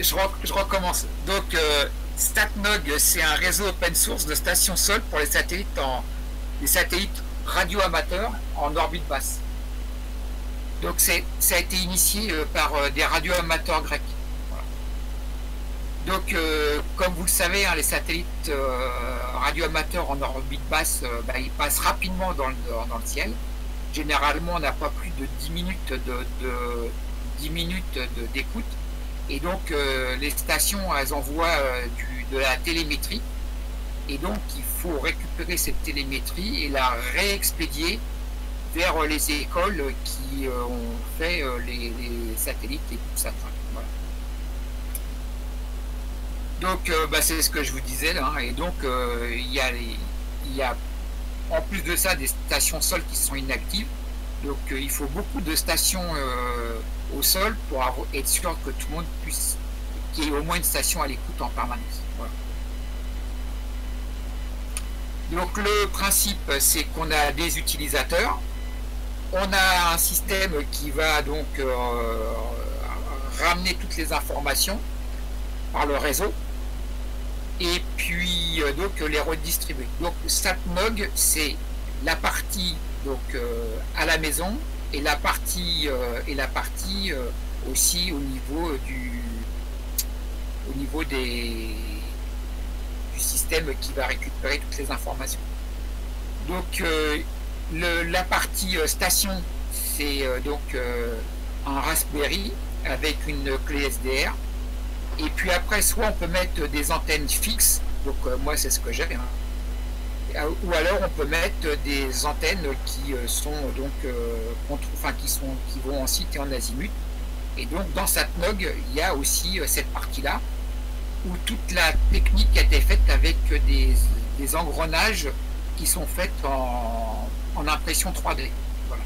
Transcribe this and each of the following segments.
je recommence. Donc, StatNog, c'est un réseau open source de stations Sol pour les satellites radioamateurs en orbite basse. Donc, ça a été initié par des radioamateurs grecs. Voilà. Donc, comme vous le savez, hein, les satellites radioamateurs en orbite basse, ils passent rapidement dans le ciel. Généralement, on n'a pas plus de 10 minutes d'écoute. Et donc, les stations, elles envoient de la télémétrie. Et donc, il faut récupérer cette télémétrie et la réexpédier vers les écoles qui ont fait les satellites et tout ça. Voilà. Donc, c'est ce que je vous disais là. Et donc, il y a en plus de ça des stations sol qui sont inactives. Donc, il faut beaucoup de stations au sol pour être sûr que tout le monde puisse, qu'il y ait au moins une station à l'écoute en permanence. Voilà. Donc, le principe, c'est qu'on a des utilisateurs. On a un système qui va donc ramener toutes les informations par le réseau et puis donc les redistribuer. Donc StatNog, c'est la partie donc à la maison et la partie aussi au niveau du système qui va récupérer toutes les informations. Donc la partie station, c'est donc un Raspberry avec une clé SDR. Et puis après, soit on peut mettre des antennes fixes, donc moi c'est ce que j'ai, hein. Ou alors on peut mettre des antennes qui sont donc qui vont en site et en azimut. Et donc dans StatNog, il y a aussi cette partie-là où toute la technique a été faite avec des engrenages qui sont faits en impression 3D. Voilà.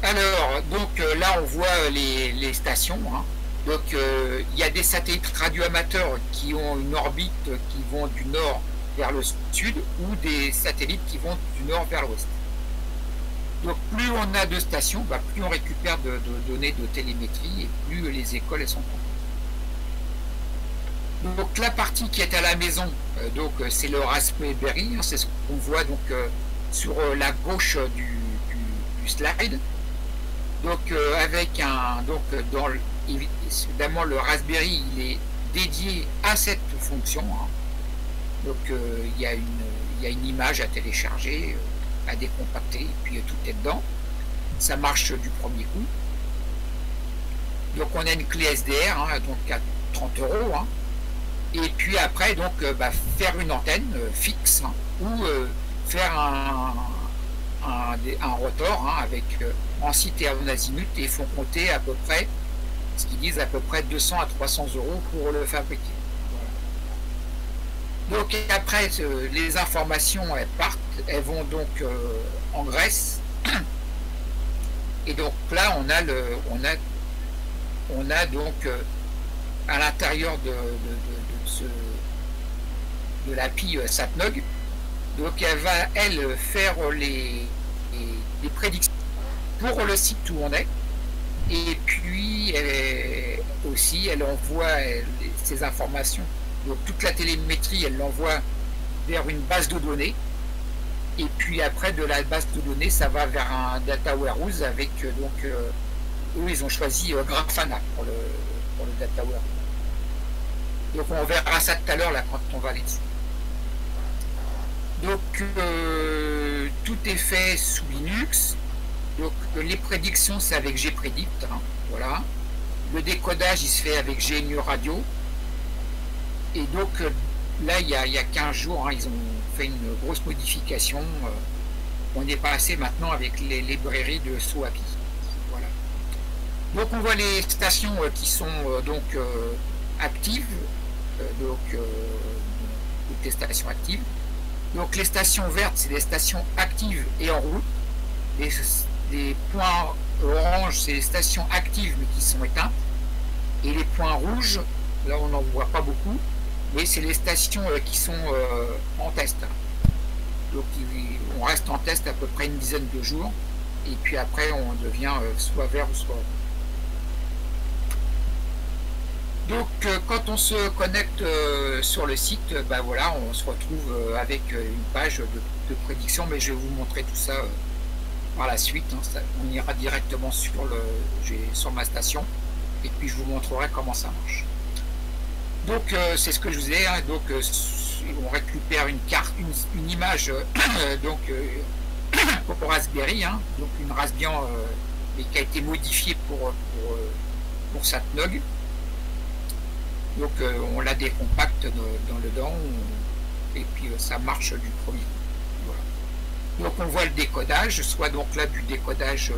Alors, donc là on voit les stations. Hein. Donc il y a des satellites radioamateurs qui ont une orbite qui vont du nord vers le sud ou des satellites qui vont du nord vers l'ouest. Donc plus on a de stations, plus on récupère de données de télémétrie et plus les écoles elles sont contentes. Donc la partie qui est à la maison, c'est le Raspberry, hein, c'est ce qu'on voit donc sur la gauche du slide. Donc avec évidemment le Raspberry il est dédié à cette fonction. Hein. Donc il y a une image à télécharger, à décompacter, et puis tout est dedans. Ça marche du premier coup. Donc on a une clé SDR, hein, donc à 30 €. Hein. Et puis après, donc, faire une antenne fixe, hein, ou faire un rotor, hein, avec en site et en azimut, et ils font compter à peu près, ce qu'ils disent, à peu près 200 à 300 € pour le fabriquer. Voilà. Donc après, les informations, elles partent, elles vont donc en Grèce. Et donc là, on a donc à l'intérieur de l'API StatNog, donc elle va faire les prédictions pour le site où on est, et puis elle envoie ces informations, donc toute la télémétrie elle l'envoie vers une base de données, et puis après de la base de données ça va vers un data warehouse avec donc eux ils ont choisi Grafana pour le data warehouse. Donc on verra ça tout à l'heure là quand on va aller dessus. Donc tout est fait sous Linux. Donc les prédictions c'est avec gpredict, hein, voilà. Le décodage il se fait avec GNU Radio. Et donc là il y a 15 jours, hein, ils ont fait une grosse modification. On est passé maintenant avec les librairies de SOAPI. Voilà. Donc on voit les stations qui sont actives. Toutes les stations actives. Donc les stations vertes, c'est des stations actives et en route. Les points orange, c'est les stations actives mais qui sont éteintes. Et les points rouges, là on n'en voit pas beaucoup, mais c'est les stations qui sont en test. Donc on reste en test à peu près une dizaine de jours. Et puis après on devient soit vert ou soit rouge. Donc quand on se connecte sur le site, ben voilà, on se retrouve avec une page de prédiction, mais je vais vous montrer tout ça par la suite. Hein. On ira directement sur ma station et puis je vous montrerai comment ça marche. Donc c'est ce que je vous ai. Hein. Donc on récupère une carte, une image donc pour Raspberry, hein. Donc une Raspbian mais qui a été modifiée pour Satnog. Donc on la décompacte dedans et puis ça marche du premier coup. Voilà. Donc on voit le décodage, soit donc là du décodage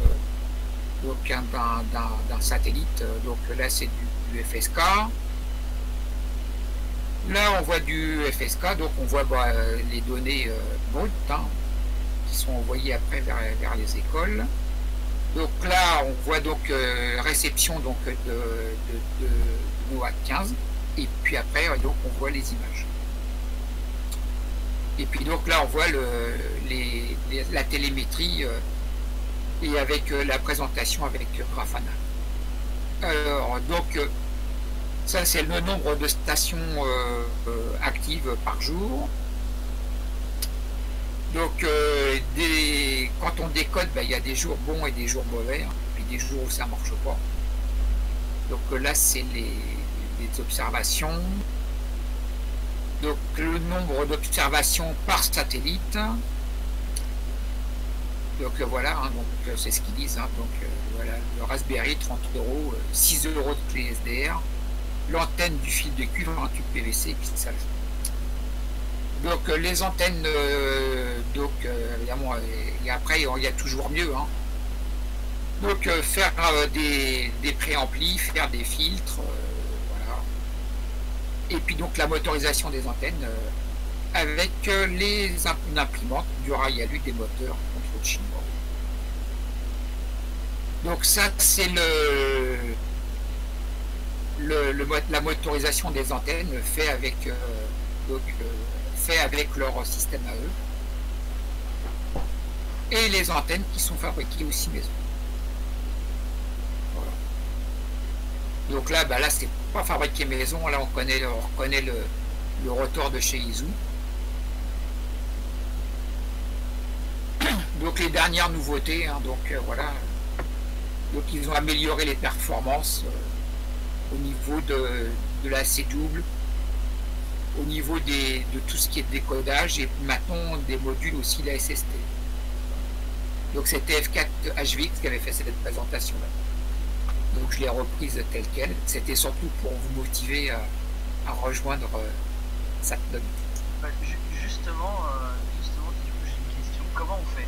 d'un satellite. Donc là c'est du FSK. Là on voit du FSK, donc on voit les données brutes hein, qui sont envoyées après vers les écoles. Donc là on voit donc réception donc de NOAA 15 et puis après donc on voit les images. Et puis donc là on voit la télémétrie et avec la présentation avec Grafana. Alors donc ça c'est le nombre de stations actives par jour. Donc quand on décode, il y a des jours bons et des jours mauvais, hein, puis des jours où ça marche pas. Donc là c'est les observations. Donc le nombre d'observations par satellite. Donc voilà, hein, donc c'est ce qu'ils disent. Hein, donc voilà, le Raspberry 30 €, 6 € de clé SDR, l'antenne du fil de cuivre, un tube PVC, pixel. Donc les antennes, donc évidemment, et après il y a toujours mieux. Hein. Donc faire des préamplis, faire des filtres, voilà. Et puis donc la motorisation des antennes avec une imprimante du rail alu des moteurs contrôle chinois. Donc ça c'est la motorisation des antennes fait avec leur système à eux. Et les antennes qui sont fabriquées aussi maison. Voilà. Donc là, là c'est pas fabriqué maison, là on reconnaît le rotor de chez Izu. Donc les dernières nouveautés, hein, donc voilà. Donc ils ont amélioré les performances au niveau de la C-double, au niveau de tout ce qui est décodage et maintenant des modules aussi la SST. Donc c'était F4 HVX qui avait fait cette présentation-là. Donc je l'ai reprise telle quelle. C'était surtout pour vous motiver à rejoindre Satnog. Justement, du coup, j'ai une question. Comment on fait?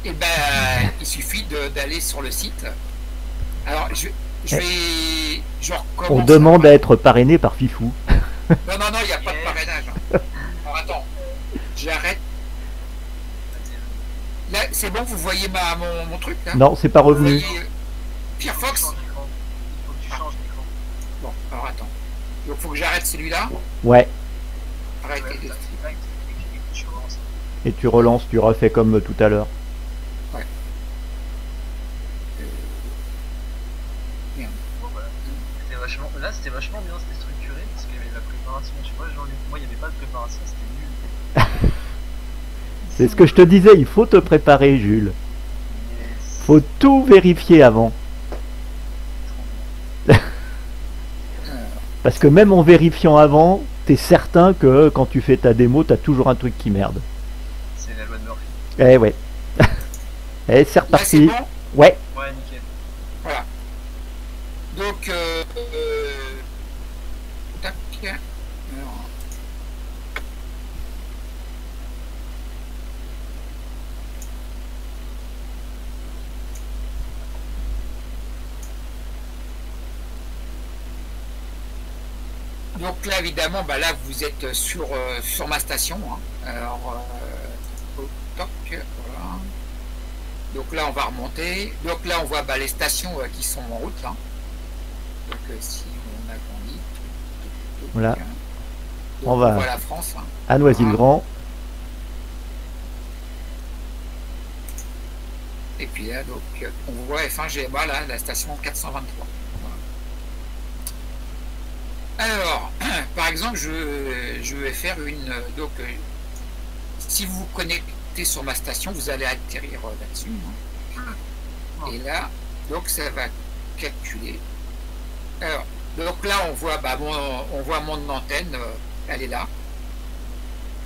Eh ben, il suffit d'aller sur le site. Alors, je recommence. On demande à être parrainé par Fifou. Non, il n'y a pas de parrainage. Alors, attends, j'arrête. Là, c'est bon, vous voyez mon truc là? Non, c'est pas revenu. Firefox. Il faut que tu changes d'écran. Bon, alors attends. Donc, il faut que j'arrête celui-là. Ouais. Arrêtez. Et tu relances, tu refais comme tout à l'heure. Ouais. Merde. Bon, voilà. Là, c'était vachement bien, c'était structuré parce qu'il y avait de la préparation. Tu vois, genre, moi, il n'y avait pas de préparation, c'était nul. C'est ce que je te disais, il faut te préparer, Jules. Yes. Faut tout vérifier avant. Parce que même en vérifiant avant, t'es certain que quand tu fais ta démo, t'as toujours un truc qui merde. C'est la loi de Murphy. Eh ouais. Et c'est reparti. Là, c'est bon. Ouais. Ouais, nickel. Voilà. Donc, tac. Alors. Donc là, évidemment, là, vous êtes sur ma station. Hein. Alors, toc, voilà. Donc là, on va remonter. Donc là, on voit les stations qui sont en route. Là. Donc si on agrandit, Voilà. Donc, On on va voit la France. Hein. à Noisy-le-Grand. Et puis là, donc, on voit F1 GMA, là, la station 423. Voilà. par exemple, je vais faire une. Donc, si vous vous connectez sur ma station, vous allez atterrir là-dessus. Hein. Et là, donc ça va calculer. Alors, donc là, on voit, on voit mon antenne, elle est là.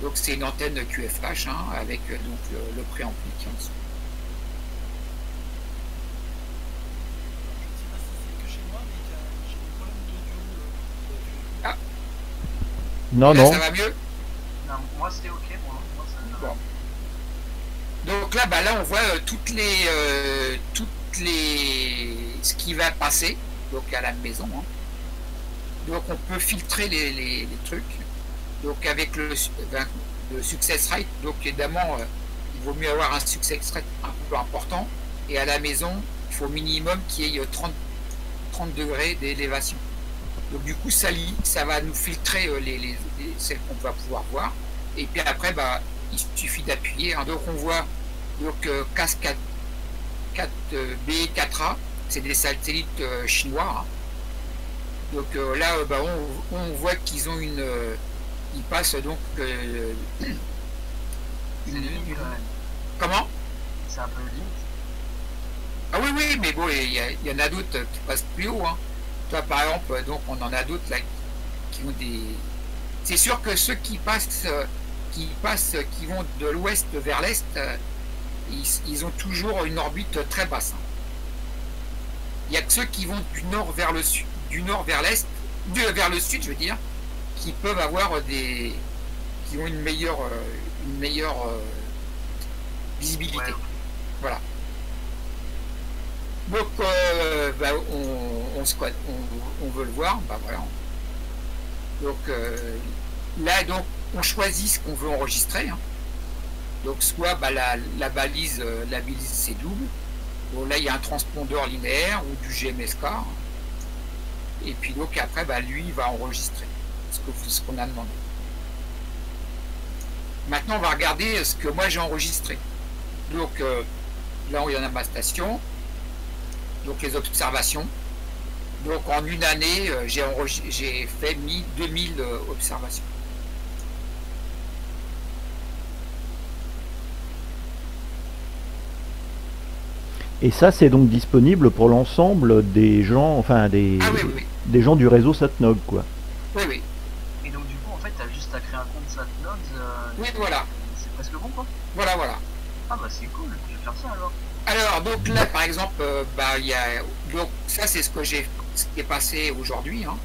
Donc c'est une antenne QFH hein, avec donc le préampli qui est en dessous. Non, là, non. ça va mieux. Non, moi c'était ok, moi ça va. Bon. Donc là, là on voit ce qui va passer donc à la maison. Hein. Donc on peut filtrer les trucs. Donc avec le success rate, donc évidemment il vaut mieux avoir un success rate un peu important. Et à la maison, il faut au minimum qu'il y ait 30 degrés d'élévation. Donc du coup ça va nous filtrer celles qu'on va pouvoir voir. Et puis après il suffit d'appuyer. Hein. Donc on voit donc CAS 4B 4A, c'est des satellites chinois. Hein. Donc là on voit qu'ils ont ils passent donc comment? C'est un peu limite. Ah oui, mais bon, il y en a d'autres qui passent plus haut. Hein. Toi, par exemple, donc on en a d'autres là qui ont des. C'est sûr que ceux qui vont de l'ouest vers l'est, ils ont toujours une orbite très basse. Hein. Il y a que ceux qui vont du nord vers le sud, du nord vers l'est, vers le sud, je veux dire, qui peuvent avoir qui ont une meilleure visibilité. Ouais. Voilà. Donc on veut le voir, voilà. Donc là donc on choisit ce qu'on veut enregistrer. Hein. Donc soit la balise c'est double. Bon là il y a un transpondeur linéaire ou du GMSK. Et puis donc après lui il va enregistrer ce qu'on a demandé. Maintenant on va regarder ce que moi j'ai enregistré. Donc là il y en a ma station. Donc les observations. Donc en une année, j'ai fait 2000 observations. Et ça, c'est donc disponible pour l'ensemble des gens, enfin des gens du réseau Satnog, quoi. Oui. Et donc du coup, en fait, t'as juste à créer un compte Satnog. Oui, voilà. C'est presque bon, quoi. Voilà. Ah bah c'est cool, je vais faire ça alors. Alors donc là par exemple donc ça c'est ce qui est passé aujourd'hui hein.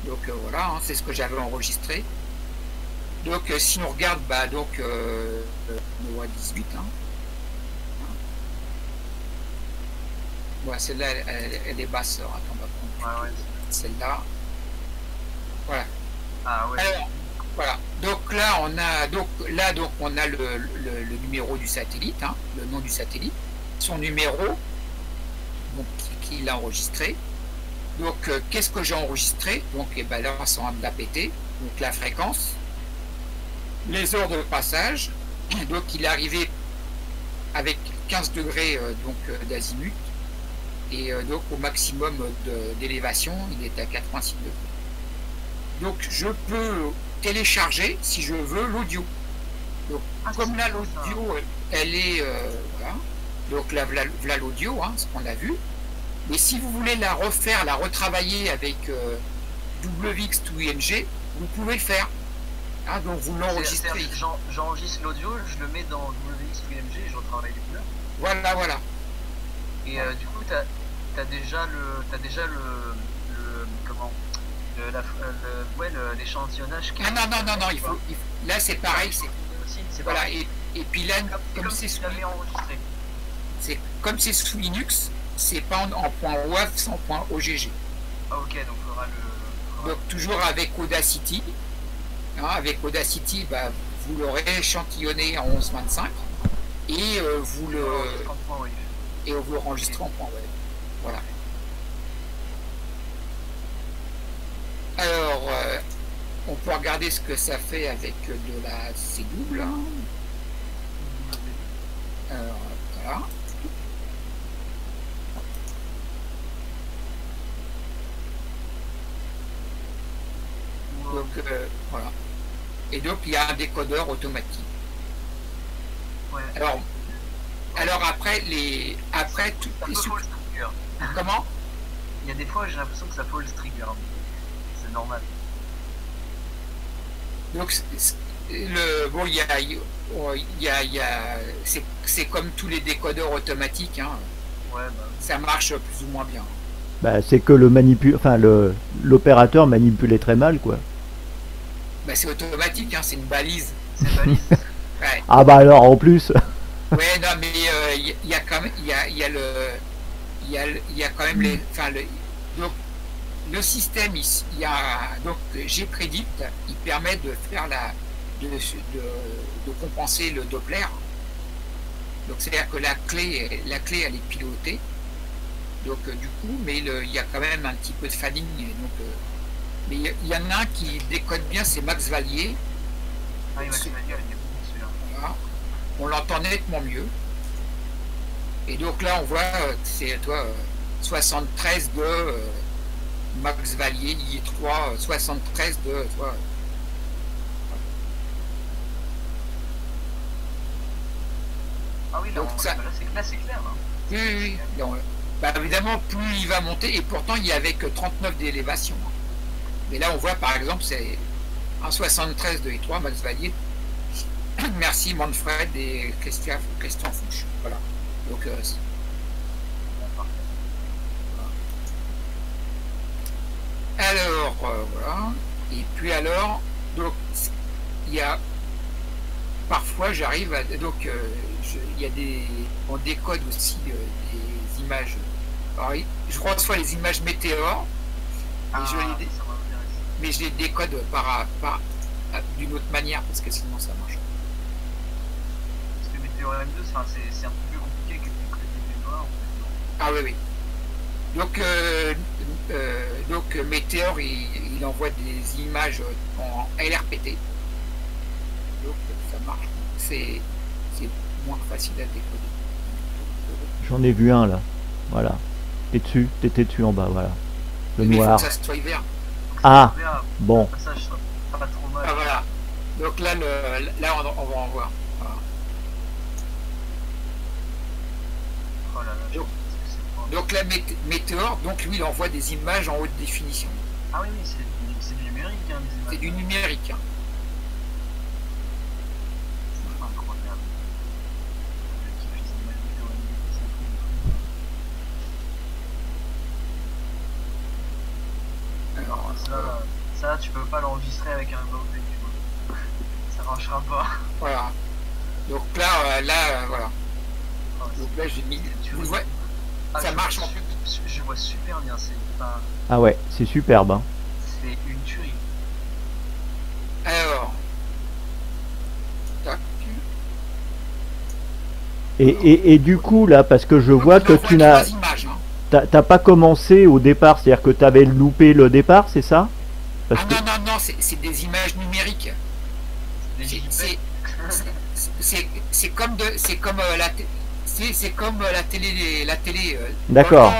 Donc voilà hein, c'est ce que j'avais enregistré. Donc si on regarde NOAA 18 hein. Voilà, celle-là elle est basse. Alors, attends, on va prendre celle-là. Voilà. Ah ouais. Alors, voilà. Donc là on a le numéro du satellite, hein, le nom du satellite. Son numéro donc, qu'il a enregistré. Donc qu'est-ce que j'ai enregistré? Donc là c'est en APT, donc la fréquence, les heures de passage. Donc il est arrivé avec 15 degrés d'azimut et donc au maximum d'élévation il est à 86 degrés. Donc je peux télécharger si je veux l'audio. Donc comme là l'audio elle est voilà. Donc là, voilà l'audio, hein, ce qu'on a vu. Mais si vous voulez la retravailler avec WX ou ING, vous pouvez le faire. Hein, donc vous l'enregistrez. J'enregistre l'audio, je le mets dans WX ou ING et je retravaille les couleurs. Voilà. Et du coup, t'as déjà l'échantillonnage. Non, il faut. Là c'est pareil, voilà. Et puis là, comme c'est enregistré. C'est comme c'est sous Linux, c'est pas en point WAV, c'est en point OGG. Ah ok, donc il faudra le. Donc toujours avec Audacity. Hein, avec Audacity, vous l'aurez échantillonné en 11.25 et vous le enregistrez en point WAV. Voilà. Alors, on peut regarder ce que ça fait avec de la C double. Hein. Alors, voilà. Donc voilà. Et donc il y a un décodeur automatique. Ouais. Alors après tout comment? Il y a des fois j'ai l'impression que ça false trigger, mais c'est normal. Donc bon il y a c'est comme tous les décodeurs automatiques, hein. Ouais, bah. Ça marche plus ou moins bien. Bah, c'est que l'opérateur manipulait très mal, quoi. Bah, c'est automatique, hein, c'est une balise. C'est une balise. Ouais. Ah bah alors en plus. Ouais, non, mais il y a quand même, il y a quand même donc le système, donc Gpredict, il permet de faire de compenser le Doppler. Donc c'est-à-dire que la clé elle est pilotée. Donc du coup, mais il y a quand même un petit peu de fanning. Donc, mais il y en a un qui décode bien, c'est Max Valier. Ah oui, Max Valier, il est bon celui-là. Voilà. On l'entend nettement mieux. Et donc là, on voit que c'est 73 de Max Valier, I3, 73 de toi. Ah oui, donc là c'est clair. Hein. Oui. Donc, bah, évidemment, plus il va monter, et pourtant il n'y avait que 39 d'élévation. Mais là, on voit par exemple, c'est un 73 de I3, Max Valier. Merci Manfred et Christian Fouch. Voilà. Donc, alors, voilà. Et puis alors, donc, il y a parfois j'arrive à. Donc, il y a on décode aussi des images. Alors, je reçois les images météores, mais je les décode d'une autre manière parce que sinon ça marche. Parce que Météor M2, c'est un peu plus compliqué que les mémoires. En fait. Ah oui. Donc Météor, il envoie des images en LRPT. Donc ça marche. C'est moins facile à décoder. J'en ai vu un là. Voilà. T'étais dessus en bas, voilà. Le mais noir. Il faut que ça soit vert. Ah bon. Ça, je serais pas trop mal. Ah voilà. Donc là, on va en voir. Voilà. Oh là là, donc là, Météor, donc lui, il envoie des images en haute définition. Ah oui, c'est du numérique, hein, les images. C'est du numérique. Hein. Incroyable. Alors, ça, tu peux pas l'enregistrer avec un Adobe, tu vois. Ça marchera pas. Voilà. Donc là, voilà. Donc là, j'ai mis. Vous le voyez, ça marche en plus. Je vois super bien. Ah ouais, c'est superbe. Hein. C'est une tuerie. Alors. Tac. Et du coup, là, parce que je vois que tu n'as. T'as pas commencé au départ, c'est-à-dire que tu avais loupé le départ, c'est ça? Non, c'est des images numériques. C'est comme la télé. D'accord.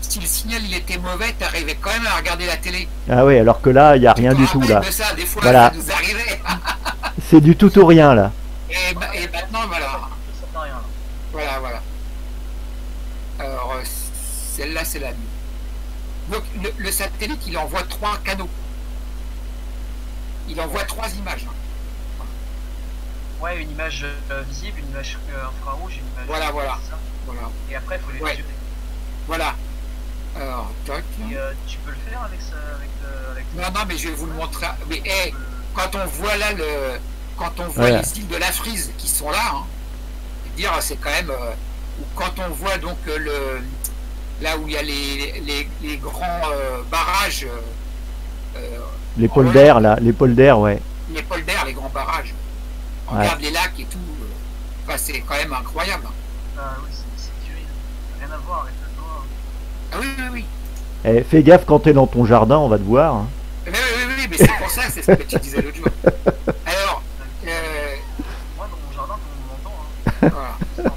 Si le signal il était mauvais, t'arrivais quand même à regarder la télé. Ah oui, alors que là, il n'y a rien du tout là. De ça, des fois, voilà. Ça nous arrivait. C'est du tout ou rien là. Et maintenant, voilà. Voilà. Alors, celle-là, c'est la nuit. Donc, le satellite, il envoie 3 canaux. Il envoie 3 images. Ouais, une image visible, une image infrarouge, une image... Voilà. Et après, il faut les mesurer. Voilà. Alors, toc. Et tu peux le faire avec ça, avec Non, mais je vais vous le montrer. Mais quand on voit là les îles de la Frise qui sont là, hein, dire c'est quand même... ou quand on voit donc là où il y a les grands barrages... les polders, là, les polders, ouais. Les polders, les grands barrages. On regarde les lacs et tout. Enfin, c'est quand même incroyable. Ah oui, c'est curieux. Rien à voir avec le noir. Ah oui. Eh, fais gaffe quand t'es dans ton jardin, on va te voir. Hein. Oui, mais c'est pour ça, c'est ce que tu disais l'autre jour. Alors, moi dans mon jardin, on m'entend. Hein. Voilà.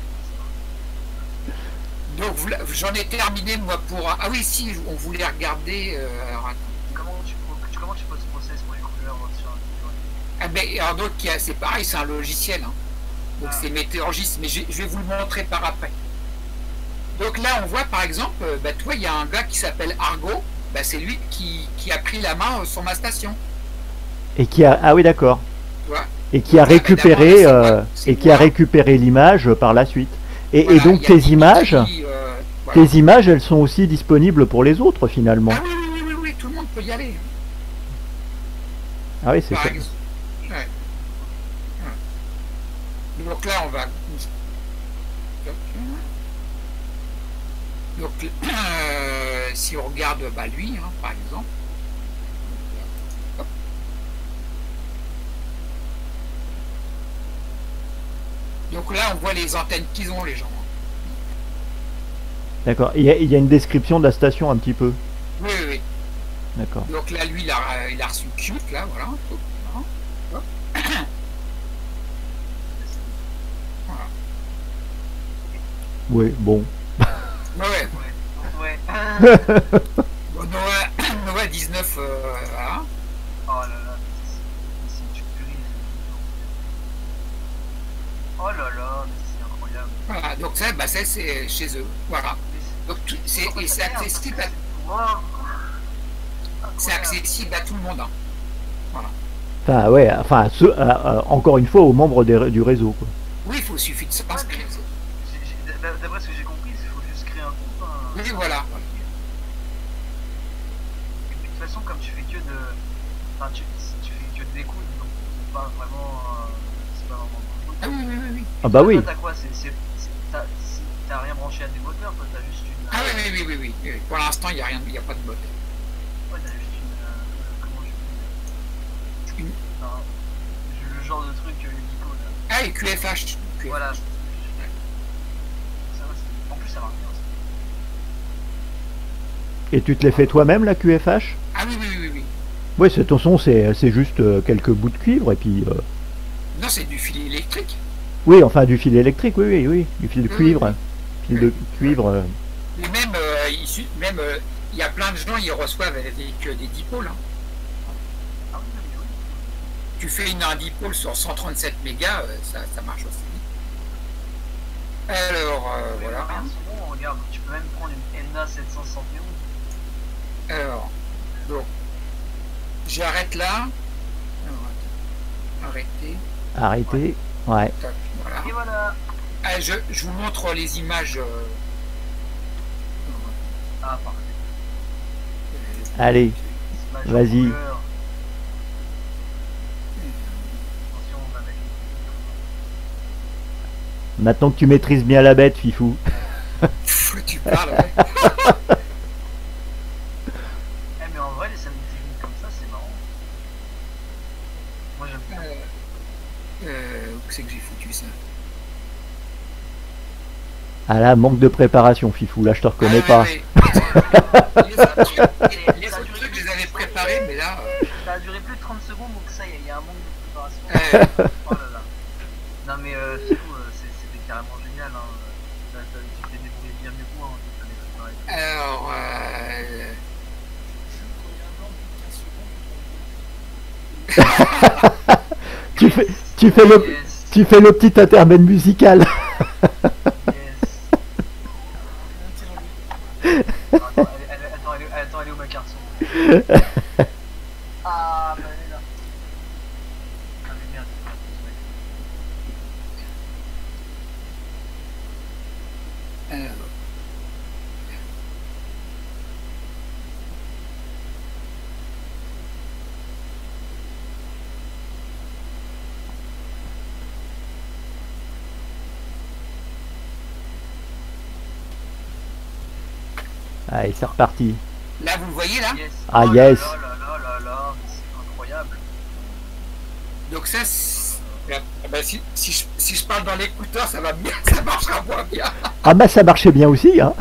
Donc j'en ai terminé moi pour... Ah oui, si, on voulait regarder... alors, comment tu comment tu post-process pour les couleurs sur un vidéo? Ah ben, alors donc c'est pareil, c'est un logiciel. Hein. Donc c'est Meteorgis, mais je vais vous le montrer par après. Donc là, on voit par exemple, bah, tu vois, il y a un gars qui s'appelle Argo, bah, c'est lui qui a pris la main sur ma station. Et qui a... Ah oui, d'accord. Et qui a récupéré, l'image par la suite. Et, voilà, et donc tes images, voilà. Tes images, elles sont aussi disponibles pour les autres finalement. Ah oui, tout le monde peut y aller. Ah oui, c'est ça. Ouais. Donc là, on va... Donc, si on regarde bah, lui, hein, par exemple. Donc là, on voit les antennes qu'ils ont, les gens. D'accord. Il y a une description de la station un petit peu. Oui. D'accord. Donc là, lui, il a reçu Cute, là, voilà. Voilà. Oui, bon. Ouais. Bon, Noah 19, voilà. Oh là là, c'est une tuerie. Oh là là, mais c'est incroyable. Voilà, donc ça, bah, c'est chez eux. Voilà. Donc c'est accessible à... C'est accessible à tout le monde. Hein. Voilà. Enfin, ouais, enfin, encore une fois, aux membres du réseau. Quoi. Oui, il suffit de s'inscrire. D'après ce que j'ai compris, il faut juste créer un compte. Hein. Oui, voilà. Et puis de toute façon, comme tu fais que de... Enfin, tu fais que de l'écoute, donc c'est pas vraiment... c'est pas vraiment... Ah oui. Ah bah oui. T'as quoi? T'as rien branché à des moteurs, toi, t'as juste une... Ah oui. Pour l'instant, il n'y a rien, il n'y a pas de moteur. Ouais, t'as juste une... comment je peux dire? Le genre de truc hélico, là. Ah, et QFH. Voilà. En plus, ça marche bien, ça. Et tu te les fais toi-même, la QFH? Ah oui. Oui, de toute façon, c'est juste quelques bouts de cuivre, et puis... Non, c'est du fil électrique. Oui, enfin, du fil électrique, oui. Du fil de cuivre. Fil de cuivre... Et même, il y a plein de gens, ils reçoivent avec des dipôles. Hein. Ah oui. Tu fais un dipôle sur 137 mégas, ça marche aussi. Alors, voilà. Bon, regarde, tu peux même prendre une NA 771. Alors, donc, j'arrête là. Arrêter. Ouais. Voilà. Et voilà. Je vous montre les images. Ah, parfait. Allez, vas-y. Maintenant que tu maîtrises bien la bête, Fifou. Tu parles, ouais. Mais en vrai, les samedis techniques comme ça, c'est marrant. Moi, j'aime bien. Où c'est que j'ai foutu ça? Ah là, manque de préparation, Fifou. Là, je te reconnais pas. Les autres trucs, je les avais préparés, mais là... Ça a duré plus de 30 secondes, donc ça, il y a un manque de préparation. Oh là là. Non, mais Fifou, c'était carrément génial. Hein. Tu t'es débrouillé bien mieux que moi. Hein. Alors... tu fais le petit intermède musical. Attends, elle est où ma carte? Ah, bah elle est là. Ah, mais merde. Allez, c'est reparti. Là, vous le voyez, là? Yes. Ah, oh yes. Là, c'est incroyable. Donc ça, si je parle dans l'écouteur, ça va bien, ça marchera moins bien. Ah bah ça marchait bien aussi, hein.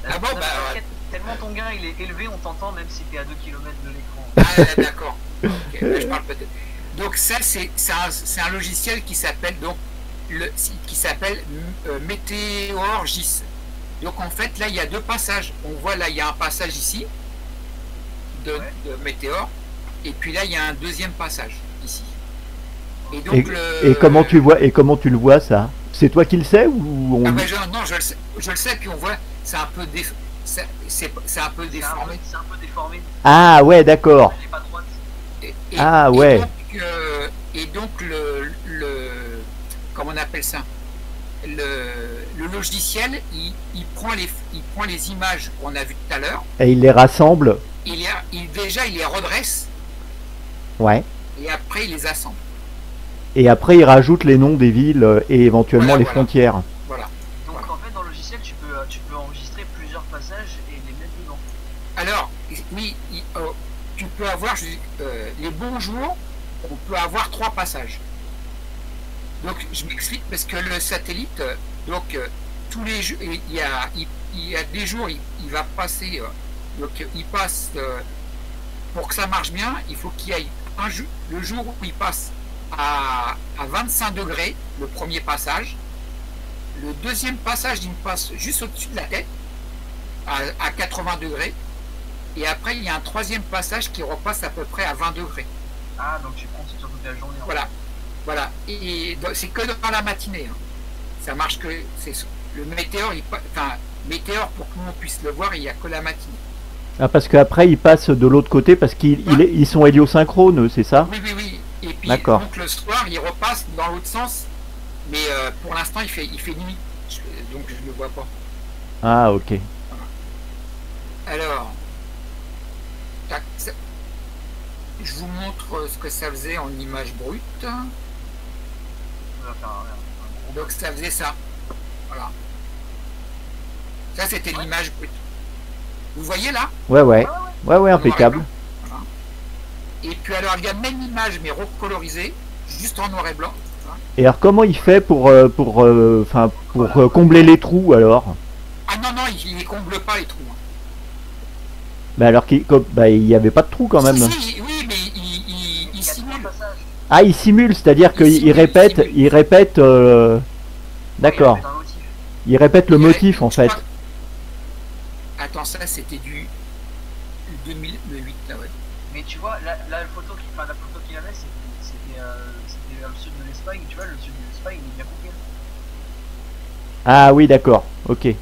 Ah bon, bah... Tellement ton gain il est élevé, on t'entend même si t'es à 2 km de l'écran. Ah d'accord. Okay, là, je parle peut-être. Donc ça, c'est un logiciel qui s'appelle Meteorgis. Donc en fait, là, il y a deux passages. On voit là, il y a un passage ici de Météor. Et puis là, il y a un deuxième passage, ici. Et, donc, et comment tu le vois, ça? C'est toi qui le sais ou on... Non, je le sais, puis on voit, c'est un peu un peu déformé. C'est un peu déformé. Ah ouais, d'accord. Elle est pas droite. Ouais. Et donc comment on appelle ça? Le logiciel, il prend les images qu'on a vues tout à l'heure. Et il les rassemble. Déjà, il les redresse. Ouais. Et après, il les assemble. Et après, il rajoute les noms des villes et éventuellement les frontières. Voilà. Donc en fait, dans le logiciel, tu peux enregistrer plusieurs passages et les mettre dedans. Alors, oui, tu peux avoir les bons jours, on peut avoir 3 passages. Donc, je m'explique parce que le satellite, tous les jours, il y a des jours, il va passer, il passe, pour que ça marche bien, il faut qu'il y ait le jour où il passe à 25 degrés, le premier passage. Le deuxième passage, il passe juste au-dessus de la tête, à 80 degrés. Et après, il y a un troisième passage qui repasse à peu près à 20 degrés. Ah, donc tu comptes sur toute la journée. Voilà. Et c'est que dans la matinée. Hein. Ça marche que... Le météore, météore, pour que l'on puisse le voir, il n'y a que la matinée. Ah, parce qu'après, ils passent de l'autre côté parce qu'ils sont héliosynchrones, c'est ça? Oui. Et puis, donc le soir, il repasse dans l'autre sens. Mais pour l'instant, il fait nuit. Donc, je ne le vois pas. Ah, ok. Voilà. Alors... Je vous montre ce que ça faisait en image brute. Donc ça faisait ça. Voilà. Ça c'était l'image brute. Vous voyez là? Ouais, impeccable. Voilà. Et puis alors il y a même image mais recolorisée, juste en noir et blanc. Voilà. Et alors comment il fait pour combler les trous alors? Ah non, il ne comble pas les trous. Hein. Bah alors qu'il n'y avait pas de trou quand même. Oui, mais il simule. Ah, il simule, c'est-à-dire qu'il répète. D'accord. Il répète le motif en fait. Attends, ça c'était du 2008 là, ouais. Mais tu vois, la photo qu'il avait, c'était le sud de l'Espagne. Tu vois, le sud de l'Espagne, il est bien coupé. Ah oui, d'accord. Ok. Donc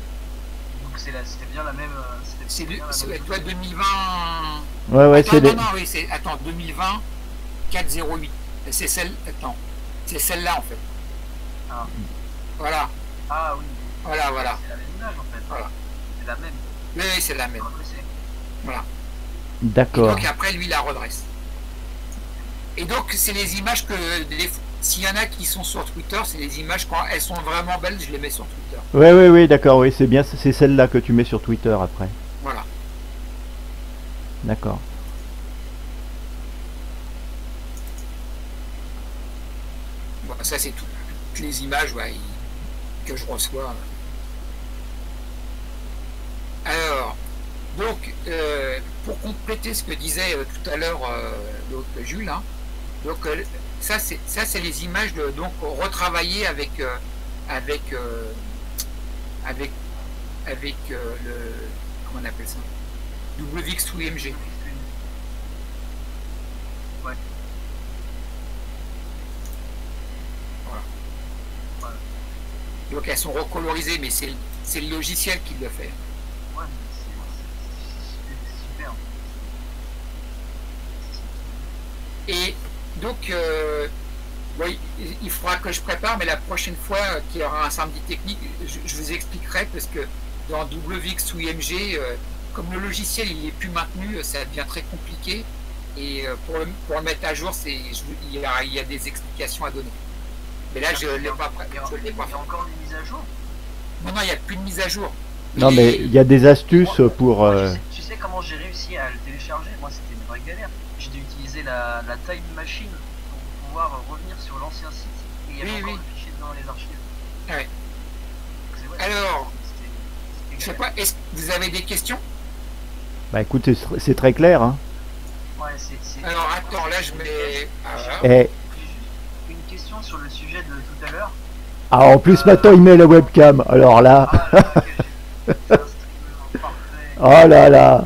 c'était bien la même. C'est toi 2020. Ouais, attends, non, oui, c'est. Attends, 2020 408. C'est celle-là en fait. Ah. Voilà. Ah oui. Voilà. C'est la même image en fait. Voilà. C'est la même. Oui, c'est la même. Voilà. D'accord. Donc après, lui, il la redresse. Et donc, c'est les images que s'il y en a qui sont sur Twitter, c'est les images quand elles sont vraiment belles, je les mets sur Twitter. Oui, d'accord, oui, c'est bien, c'est celle-là que tu mets sur Twitter après. Voilà. D'accord. Bon, ça, c'est toutes les images que je reçois. Alors, donc, pour compléter ce que disait tout à l'heure l'autre Jules, hein, donc ça c'est les images donc retravaillées avec le comment on appelle ça, WX2MG. Ouais. Voilà. Donc elles sont recolorisées, mais c'est le logiciel qui le fait. Ouais, c'est super. Et donc, oui, il faudra que je prépare, mais la prochaine fois qu'il y aura un samedi technique, je vous expliquerai, parce que dans WX2MG, comme le logiciel il n'est plus maintenu, ça devient très compliqué. Et pour le mettre à jour, il y a des explications à donner. Mais là, je ne l'ai pas prêt. Il y a encore des mises à jour? Non, il n'y a plus de mise à jour. Non, mais il y a des astuces pour... Tu sais comment j'ai réussi à le télécharger? Moi, c'était une vraie galère. J'ai dû utiliser la Time Machine pour pouvoir revenir sur l'ancien site. Et il y avait encore le fichier dans les archives. Ouais. Alors, je sais pas, est-ce que vous avez des questions? Bah écoute, c'est très clair. Hein. Ouais, alors, attends, là, je mets... J'ai juste une question sur le sujet de tout à l'heure. Ah, en plus, maintenant, il met la webcam. Alors là... Oh là là.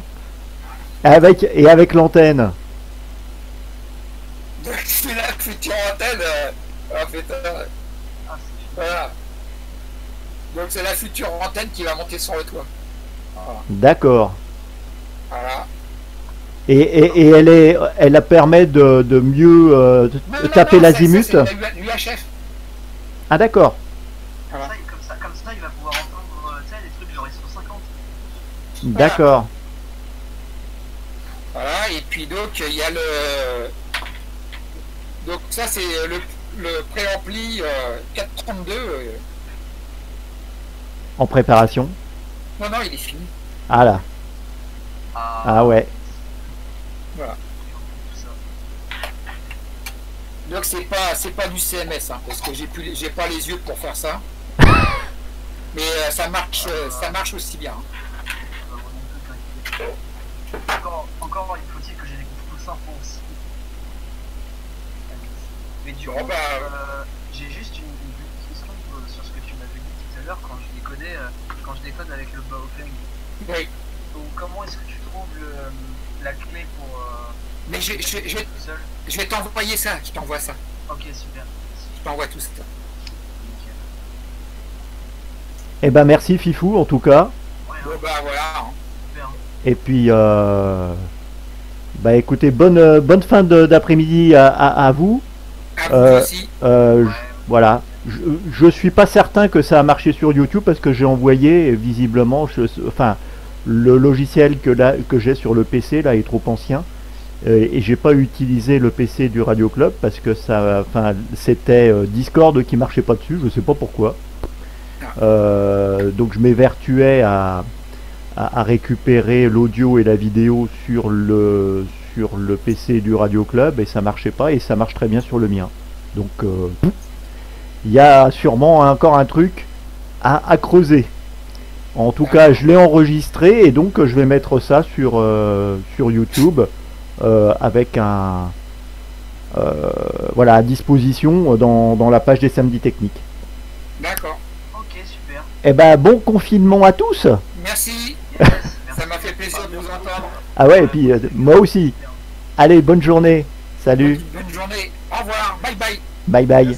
Avec l'antenne. future antenne. Ah, putain. Voilà. Donc c'est la future antenne qui va monter sur le toit. Voilà. D'accord. Voilà. Et elle permet de mieux taper l'azimut. C'est l'UHF. Ah d'accord. Voilà. Comme ça, il va pouvoir entendre des trucs genre ISO 50. D'accord. Voilà, et puis donc il y a le. Donc ça c'est le préampli 432. En préparation. Non, il est fini. Ah là. Ah ouais. Voilà. Donc c'est pas du CMS hein, parce que j'ai pas les yeux pour faire ça. Mais ça marche aussi bien. Encore il faut-il que j'ai des coups simples aussi. Mais du coup, j'ai juste une question sur ce que tu m'avais dit tout à l'heure quand je décode avec le Baofeng. Oui. Donc comment est-ce que tu trouves la clé pour... Mais je vais t'envoyer ça, je t'envoie ça. Ok, super. Je t'envoie tout ça. Eh ben merci Fifou en tout cas. Ouais, bon, bah voilà. Hein. Super. Et puis bah écoutez, bonne fin d'après-midi à vous. À vous aussi. Voilà. Je suis pas certain que ça a marché sur YouTube parce que j'ai envoyé visiblement, enfin le logiciel que j'ai sur le PC là est trop ancien et j'ai pas utilisé le PC du Radio Club parce que c'était Discord qui marchait pas dessus, je sais pas pourquoi. Donc je m'évertuais à récupérer l'audio et la vidéo sur le PC du Radio Club et ça marchait pas et ça marche très bien sur le mien. Donc il y a sûrement encore un truc à creuser. En tout cas, je l'ai enregistré et donc je vais mettre ça sur YouTube avec voilà, à disposition dans la page des samedis techniques. D'accord. Ok, super. Eh ben bon confinement à tous. Merci. Ça m'a fait plaisir de vous entendre. Ah ouais, et puis moi aussi. Allez, bonne journée. Salut. Bonne journée. Au revoir. Bye bye. Bye bye.